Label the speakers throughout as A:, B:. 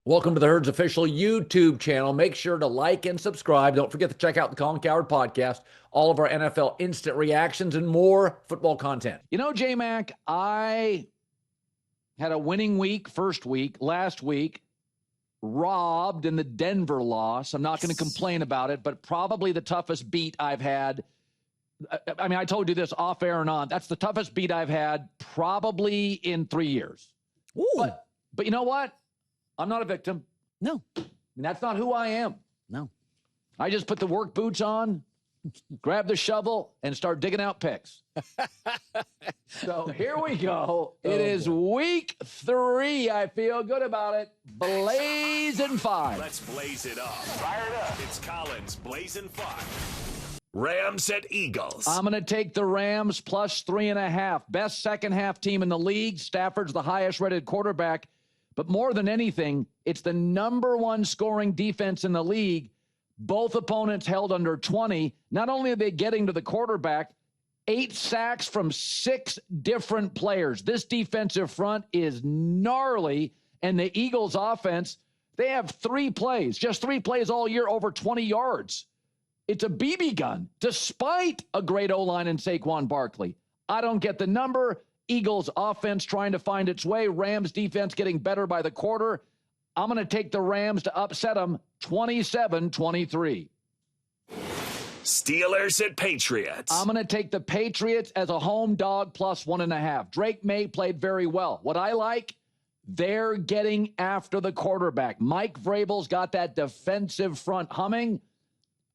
A: Welcome to the Herd's official YouTube channel. Make sure to like and subscribe. Don't forget to check out the Colin Cowherd podcast, all of our NFL instant reactions, and more football content.
B: You know, J-Mac, I had a winning week, first week, last week, robbed in the Denver loss. I'm not going to complain about it, but probably the toughest beat I've had. I mean, I told you this off air and on. That's the toughest beat I've had probably in 3 years.
A: Ooh.
B: But you know what? I'm not a victim.
A: No.
B: And that's not who I am.
A: No.
B: I just put the work boots on, grab the shovel, and start digging out picks. So here we go. It is week 3. I feel good about it. Blazin' 5.
C: Let's blaze it up. Fire it up. It's Colin's Blazin' 5. Rams at Eagles.
B: I'm going to take the Rams plus 3.5. Best second half team in the league. Stafford's the highest rated quarterback. But more than anything, it's the number 1 scoring defense in the league. Both opponents held under 20. Not only are they getting to the quarterback, 8 sacks from 6 different players. This defensive front is gnarly. And the Eagles offense, they have 3 plays, just 3 plays all year over 20 yards. It's a BB gun, despite a great O-line in Saquon Barkley. I don't get the number. Eagles offense trying to find its way. Rams defense getting better by the quarter. I'm going to take the Rams to upset them 27-23.
C: Steelers at Patriots.
B: I'm going to take the Patriots as a home dog plus 1.5. Drake May played very well. What I like, they're getting after the quarterback. Mike Vrabel's got that defensive front humming.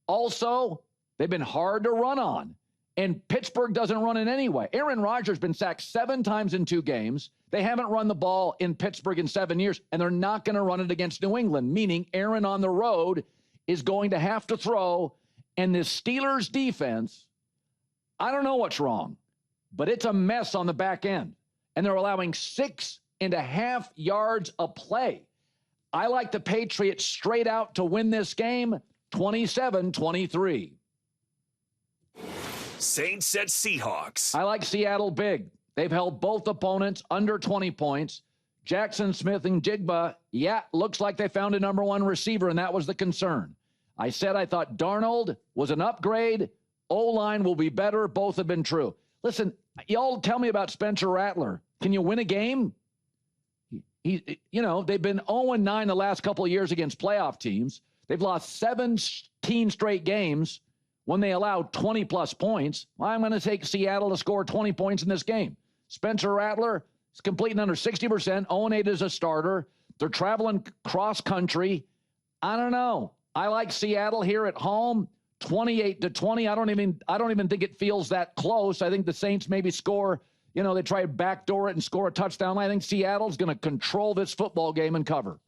B: Also, they've been hard to run on. And Pittsburgh doesn't run it anyway. Aaron Rodgers has been sacked 7 times in 2 games. They haven't run the ball in Pittsburgh in 7 years, and they're not going to run it against New England, meaning Aaron on the road is going to have to throw. And this Steelers defense, I don't know what's wrong, but it's a mess on the back end. And they're allowing 6.5 yards a play. I like the Patriots straight out to win this game, 27-23.
C: Saints at Seahawks.
B: I like Seattle big. They've held both opponents under 20 points. Jackson Smith and Jigba, looks like they found a number 1 receiver, and that was the concern. I said I thought Darnold was an upgrade. O-line will be better. Both have been true. Listen, y'all tell me about Spencer Rattler. Can you win a game? They've been 0-9 the last couple of years against playoff teams. They've lost 17 straight games when they allowed 20-plus points. I'm going to take Seattle to score 20 points in this game. Spencer Rattler is completing under 60%. 0-8 as a starter. They're traveling cross-country. I don't know. I like Seattle here at home, 28-20. I don't even think it feels that close. I think the Saints maybe score, they try to backdoor it and score a touchdown. I think Seattle's going to control this football game and cover.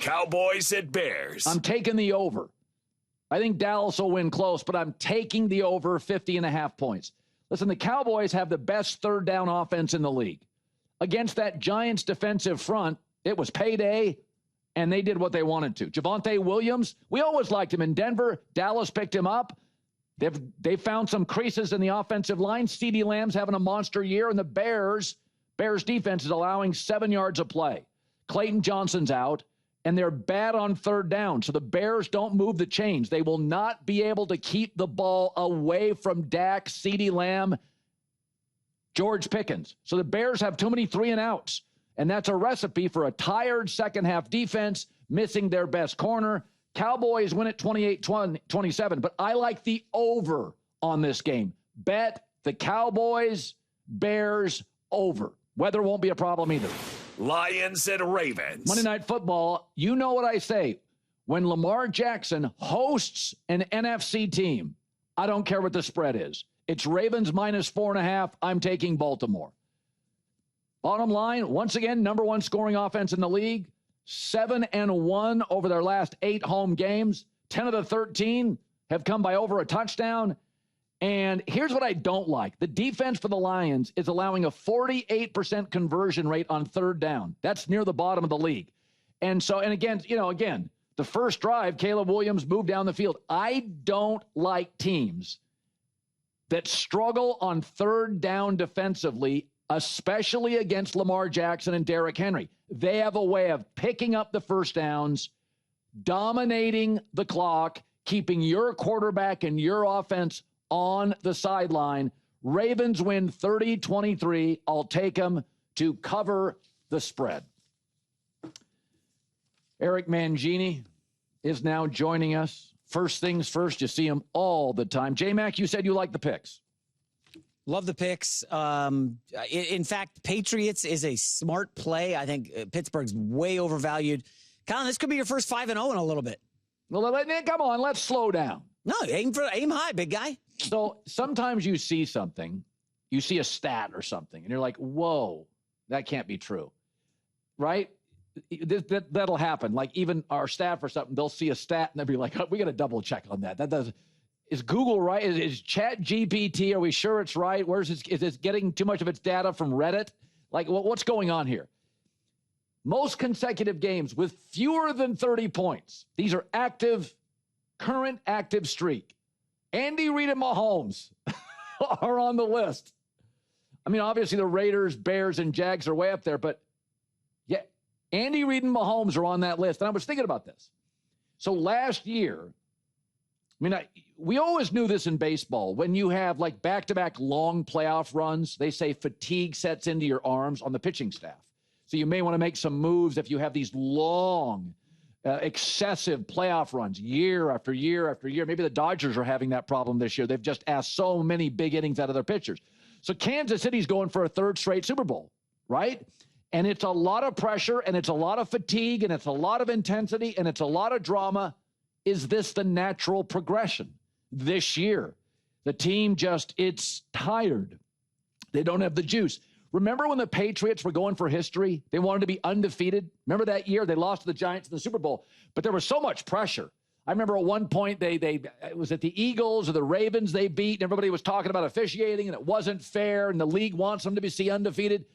C: Cowboys at Bears.
B: I'm taking the over. I think Dallas will win close, but I'm taking the over 50.5 points. Listen, the Cowboys have the best third down offense in the league. Against that Giants defensive front, it was payday, and they did what they wanted to. Javonte Williams, we always liked him in Denver. Dallas picked him up. They've found some creases in the offensive line. CeeDee Lamb's having a monster year, and the Bears defense is allowing 7 yards a play. Clayton Johnson's out. And they're bad on third down. So the Bears don't move the chains. They will not be able to keep the ball away from Dak, CeeDee Lamb, George Pickens. So the Bears have too many 3-and-outs. And that's a recipe for a tired second-half defense, missing their best corner. Cowboys win it 28-27. But I like the over on this game. Bet the Cowboys-Bears over. Weather won't be a problem either.
C: Lions at Ravens.
B: Monday Night Football, you know what I say. When Lamar Jackson hosts an NFC team, I don't care what the spread is. It's Ravens minus 4.5. I'm taking Baltimore. Bottom line, once again, number 1 scoring offense in the league. 7-1 over their last 8 home games. 10 of the 13 have come by over a touchdown. And here's what I don't like. The defense for the Lions is allowing a 48% conversion rate on third down. That's near the bottom of the league. And again, the first drive, Caleb Williams moved down the field. I don't like teams that struggle on third down defensively, especially against Lamar Jackson and Derrick Henry. They have a way of picking up the first downs, dominating the clock, keeping your quarterback and your offense on the sideline. Ravens win 30-23. I'll take them to cover the spread. Eric Mangini is now joining us. First things first, you see him all the time. J-Mac, you said you like the picks.
D: Love the picks. In fact, Patriots is a smart play. I think Pittsburgh's way overvalued. Colin, this could be your first 5-0 in a little bit.
B: Well, come on, let's slow down.
D: No, aim high, big guy.
B: So sometimes you see something, you see a stat or something, and you're like, whoa, that can't be true, right? That'll happen. Like even our staff or something, they'll see a stat and they'll be like, oh, we got to double check on that. Is Google right? Is Chat GPT? Are we sure it's right? Is it getting too much of its data from Reddit? Like what's going on here? Most consecutive games with fewer than 30 points. These are current active streak. Andy Reid and Mahomes are on the list. I mean, obviously the Raiders, Bears, and Jags are way up there, but yeah, Andy Reid and Mahomes are on that list. And I was thinking about this. So last year, we always knew this in baseball. When you have like back-to-back long playoff runs, they say fatigue sets into your arms on the pitching staff. So you may want to make some moves if you have these long, excessive playoff runs year after year after year. Maybe the Dodgers are having that problem this year. They've just asked so many big innings out of their pitchers. So Kansas City's going for a third straight Super Bowl, right? And it's a lot of pressure, and it's a lot of fatigue, and it's a lot of intensity, and it's a lot of drama. Is this the natural progression this year? The team it's tired. They don't have the juice. Remember when the Patriots were going for history? They wanted to be undefeated. Remember that year? They lost to the Giants in the Super Bowl, but there was so much pressure. I remember at one point it was at the Eagles or the Ravens they beat, and everybody was talking about officiating, and it wasn't fair, and the league wants them to be undefeated.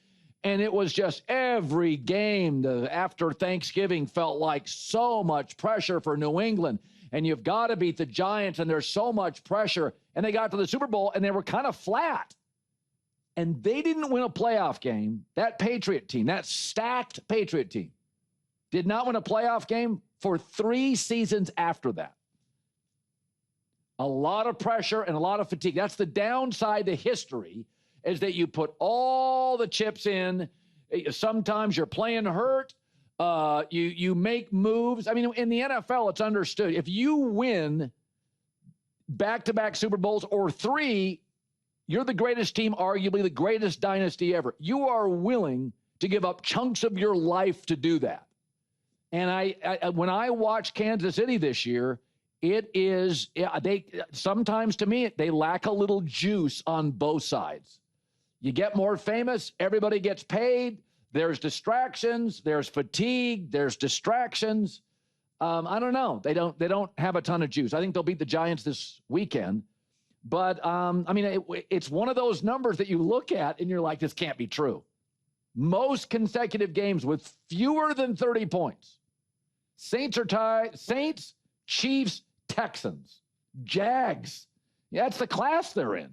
B: And it was just every game after Thanksgiving felt like so much pressure for New England. And you've got to beat the Giants, and there's so much pressure. And they got to the Super Bowl, and they were kind of flat. And they didn't win a playoff game. That Patriot team, that stacked Patriot team, did not win a playoff game for 3 seasons after that. A lot of pressure and a lot of fatigue. That's the downside to history, is that you put all the chips in. Sometimes you're playing hurt. You make moves. I mean, in the NFL, it's understood. If you win back-to-back Super Bowls or 3, you're the greatest team, arguably the greatest dynasty ever. You are willing to give up chunks of your life to do that. And when I watch Kansas City this year, sometimes to me, they lack a little juice on both sides. You get more famous, everybody gets paid. There's distractions, there's fatigue, there's distractions. I don't know. They don't have a ton of juice. I think they'll beat the Giants this weekend. But, it's one of those numbers that you look at and you're like, this can't be true. Most consecutive games with fewer than 30 points. Saints are tied. Saints, Chiefs, Texans, Jags. Yeah, that's the class they're in.